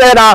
13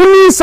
19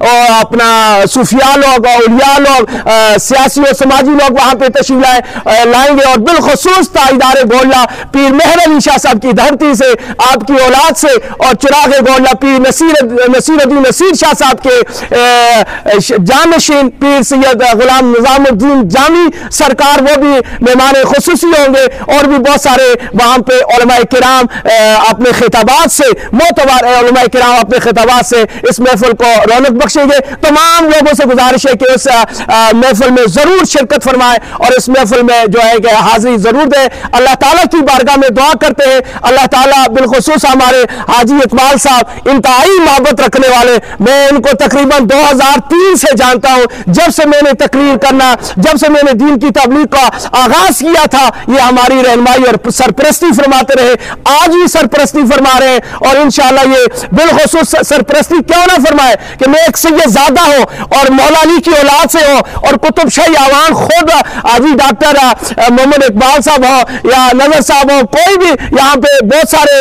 اور اپنا صوفیاء لوگ اور اولیاء لوگ سیاسی اور سماجی لوگ وہاں پہ تشریف لائیں گے، اور بالخصوص تاجدار گولڈا پیر مہر علی شاہ صاحب کی دھرتی سے، آپ کی اولاد سے، اور چراغ گولڈا پیر نصیر الدین نصیر شاہ صاحب کے جانشین پیر سید غلام نظام الدین جامی سرکار وہ بھی مہمان خصوصی ہوں گے، اور بھی بہت سارے وہاں پہ علماء کرام اپنے خطابات سے، معتبر علماء کرام اپنے خطابات سے اس محفل کو رونق بخشیں گے۔ تمام لوگوں سے گزارش ہے کہ اس محفل میں ضرور شرکت فرمائے اور اس محفل میں جو ہے کہ حاضری ضرور دے۔ اللہ تعالیٰ کی بارگاہ میں دعا کرتے ہیں، اللہ تعالیٰ بالخصوص ہمارے حاجی اقبال صاحب انتہائی محبت رکھنے والے، میں ان کو تقریباً 2003 سے جانتا ہوں، جب سے میں نے تقریر کرنا، جب سے میں نے دین کی تبلیغ کا آغاز کیا تھا، یہ ہماری رہنمائی اور سرپرستی فرماتے رہے، آج بھی سرپرستی فرما رہے ہیں، اور انشاءاللہ یہ بالخصوص سرپرستی کیوں نہ فرمائے کہ میں ایک سید زادہ ہوں اور مولا علی کی اولاد سے ہوں، اور قطب شاہی عوام خود حاجی ڈاکٹر محمد اقبال صاحب ہو یا نظر صاحب ہو، کوئی بھی یہاں پہ بہت سارے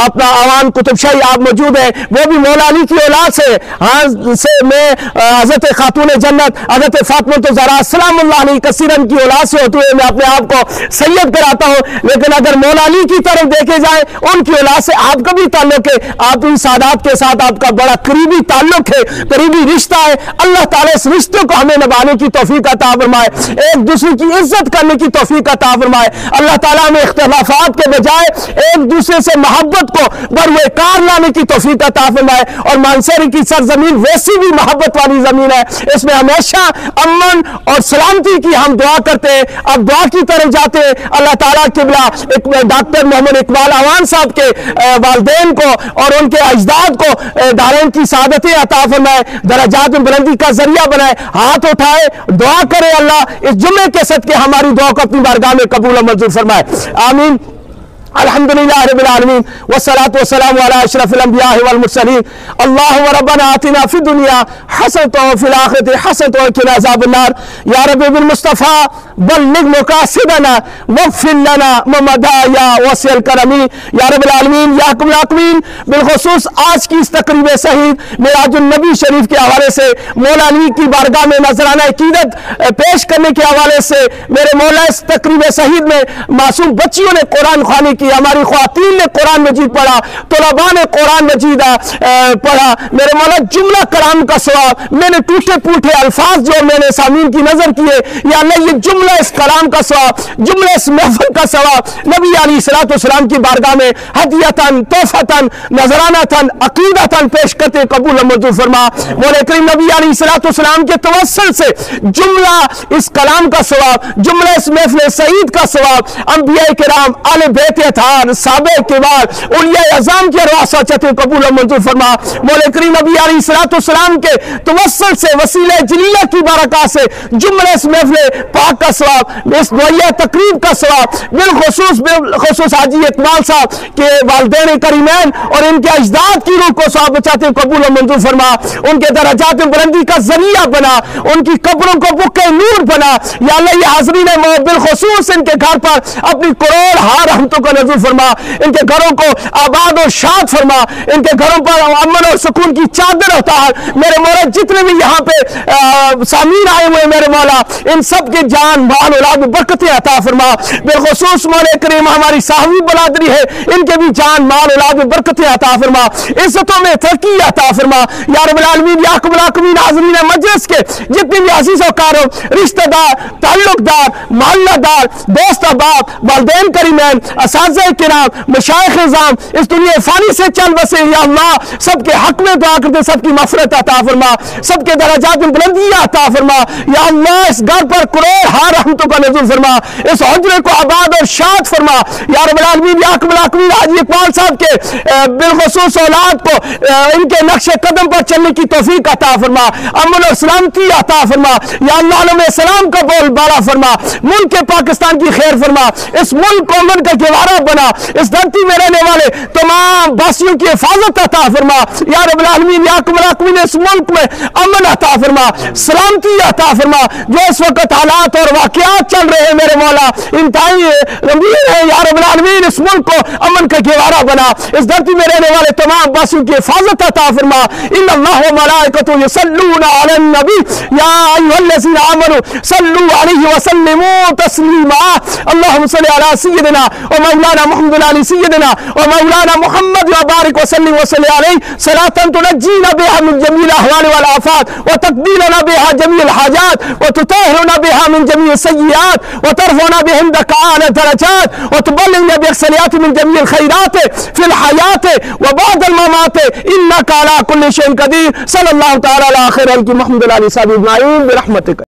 اپنا عوام قطب شاہی آپ موجود ہیں، وہ بھی مولا علی کی اولاد سے، ہاں سے میں حضرت خاتون جنت حضرت فاطمہ الزہرا سلام اللہ علیہ کثیرن کی اولاد سے ہوتے ہوئے میں اپنے آپ کو سید کراتا ہوں، لیکن اگر مولا علی کی طرف دیکھے جائے ان کی اولاد سے آپ کا بھی تعلق ہے، آپ ان سادات کے ساتھ آپ کا بڑا قریبی تعلق ہے، قریبی رشتہ ہے۔ اللہ تعالیٰ اس رشتے کو ہمیں نبھانے کی توفیق عطا فرمائے، ایک دوسرے کی عزت کرنے کی توفیق عطا فرمائے۔ اللہ تعالیٰ ہمیں اختلافات کے بجائے ایک دوسرے سے محبت کو بروقار لانے کی توفیق عطا فرمائے، اور مانسہری کی سرزمین ویسی بھی محبت والی زمین ہے، اس میں ہمیشہ امن اور سلامتی کی ہم دعا کرتے ہیں۔ اب دعا کی طرف جاتے ہیں، اللہ تعالیٰ قبلہ ڈاکٹر محمد اقبال اعوان صاحب کے والدین کو اور ان کے اجداد کو دارین کی سعادتیں عطا فرمائے، درجات میں بلندی کا ذریعہ بنائے۔ ہاتھ اٹھائے، دعا کرے اللہ اس جمعے کے صدقے ہماری دعا کو اپنی بارگاہ میں قبول و منظور فرمائے، آمین۔ الحمدللہ رب العالمین والصلاة والسلام علی اشرف الانبیاء والمرسلین، اللہم ربنا آتنا فی الدنیا حسنۃ وفی الآخرۃ حسنۃ وقنا عذاب النار، یا رب بالمصطفیٰ بلغ مقاصدنا واغفر لنا ممدا یا واسع الکرم، یا رب العالمین یا حکم الحاکمین۔ بالخصوص آج کی اس تقریب شہید معراج النبی شریف کے حوالے سے، مولا علی کی بارگاہ میں نذرانہ عقیدت پیش کرنے کے حوالے سے، میرے مولا اس تقریب شہید میں معصوم بچیوں نے قرآن خوانی کی، ہماری خواتین نے قرآن مجید پڑھا، طلباء نے قرآن مجید پڑھا، میرے مولا جملہ کلام کا ثواب، میں نے ٹوٹے پوٹے الفاظ جو میں نے سامعین کی نظر کیے، یا اللہ یہ جملہ اس کلام کا ثواب، جملہ اس محفل کا ثواب نبی علیہ الصلوۃ والسلام کی بارگاہ میں ہدیتاً تحفتاً نذرانتاً عقیدتاً پیش کرتے قبول و منظور فرما۔ مولا کریم نبی علیہ الصلوۃ والسلام کے توسل سے جملہ اس کلام کا ثواب، جملہ اس محفل سعید کا ثواب، انبیاء کرام، آل بیت اطہار، صحابہ کبار، اولیاء اعظام کی ارواح سچتے قبول و منظور فرما۔ مولا کریم نبی علیہ الصلوۃ والسلام کے توسل سے، وسیلہ جلیلہ کی برکات سے جملہ اس محفل پاک کا ثواب، اس دعائیہ تقریب کا ثواب، بالخصوص حاجی اقبال صاحب کے والدین کریمین اور ان کے اجداد کی روح کو ثواب بچاتے قبول و منظور فرما، ان کے درجات میں بلندی کا ذریعہ بنا، ان کی قبروں کو بکے نور بنا، یا اللہ یہ حاضرین بالخصوص ان کے گھر پر اپنی کروڑ ہار رحمتوں کا نزول فرما، ان کے گھروں کو آباد اور شاد فرما، ان کے گھروں پر امن اور سکون کی چادر اتار۔ میرے مولا جتنے بھی یہاں پہ سامعین آئے ہوئے میرے مولا، ان سب کے جان مال اولاد میں برکتیں عطا فرما، بالخصوص مولا کریم ہماری صاحبی برادری ہے، ان کے بھی جان مال اولاد میں برکتیں عطا فرما، عزتوں میں ترقی عطا فرما، یا رب العالمین یا حکم الحاکمین۔ حاضرین مجلس کے جتنے بھی عزیز و کارو، رشتہ دار، تعلق دار، محلہ دار، دوست احباب، والدین کریمین، اساتذہ کرام، مشائخ اعظام، اس دنیا فانی سے چل بسے، یا اللہ سب کے حق میں دعا کرتے سب کی مغفرت عطا فرما، سب کے درجات میں بلندی عطا فرما، یا اللہ اس گھر پر کروڑ ہار رحمتوں کا نزول فرما، اس حجرے کو آباد اور شاد فرما، یا رب العالمین یا حکم الحاکمین۔ حاجی اقبال صاحب کے بالخصوص اولاد کو ان کے نقش قدم پر چلنے کی توفیق عطا فرما، امن اور سلامتی عطا فرما، یا اللہ علیہ السلام کا بول بالا فرما، ملک پاکستان کی خیر فرما، اس ملک کو امن کا گہوارہ رب بنا، اس دھرتی میں رہنے والے تمام باسیوں کی حفاظت عطا فرما یا رب العالمین، یا اکرم الاکرمین، اس ملک میں امن عطا فرما، سلامتی عطا فرما۔ جو اس وقت حالات اور واقعات چل رہے ہیں میرے مولا انتہائی گمبھیر ہے، یا رب العالمین اس ملک کو امن کا گہوارہ بنا، اس دھرتی میں رہنے والے تمام باسیوں کی حفاظت عطا فرما۔ ان اللہ و ملائکتہ یصلون علی النبی یا ایھا الذین آمنوا صلوا علیہ وسلموا تسلیما۔ اللہم صل علی سیدنا و مولانا محمد علی سیدنا و مولانا محمد وبارک وسلم وصلی علیہ صلاۃ تنجینا بها من جمیع الاحوال والآفات وتقضی بها جميع الحاجات وتطهرنا بها من جميع السيئات وترفعنا بها عندك أعلى الدرجات وتبلغنا بأحسنيات من جميع الخيرات في الحياة وبعد الممات إنك على كل شيء قدير۔ صلى الله تعالى على خير خلق محمد وعلى آله وصحبه أجمعين برحمتك۔